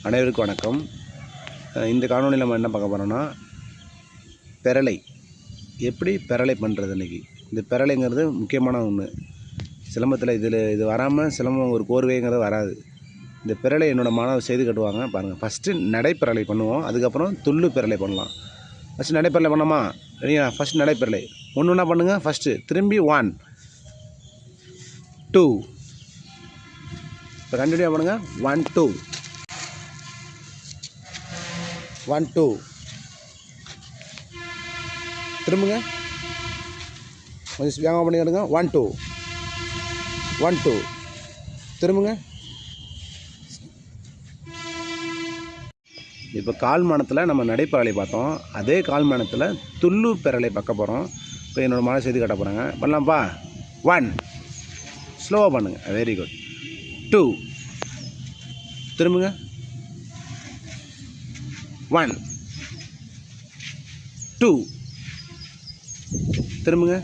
அனைவருக்கும் வணக்கம். இந்த காணொலியில் நம்ம என்ன பார்க்க போகிறோம்னா, பெரலை எப்படி பெரலை பண்ணுறது. இன்றைக்கி இந்த பெரலைங்கிறது முக்கியமான ஒன்று சிலம்பத்தில். இது வராமல் சிலம்பம் ஒரு கோர்வைங்கிறது வராது. இந்த பெரலை என்னோடய மாணவர் செய்து கட்டுவாங்க பாருங்கள். ஃபஸ்ட்டு நடைப்பெரலை பண்ணுவோம், அதுக்கப்புறம் துள்ளு பெரலை பண்ணலாம். ஃபஸ்ட்டு நடைப்பெரலை பண்ணோமா? சரியா? ஃபஸ்ட் நடைப்பெரலை ஒன்று ஒன்றா பண்ணுங்கள். ஃபஸ்ட்டு திரும்பி 1 2 இப்போ கண்டினியூ பண்ணுங்கள். 1 2 1 2 திரும்புங்க. கொஞ்சம் வேகமாக பண்ணிடுங்க. 1 2 1 2 திரும்புங்க. இப்போ கால்மானத்தில் நம்ம நடைப்பெரலை பார்த்தோம். அதே கால்மானத்தில் துள்ளு பெரலை பார்க்க போகிறோம். இப்போ என்னோடய மாலை செய்து காட்ட போகிறாங்க. பண்ணலாம்ப்பா. 1 ஸ்லோவாக பண்ணுங்கள். Very good. 2 திரும்புங்க. 1 2 திரும்புங்க.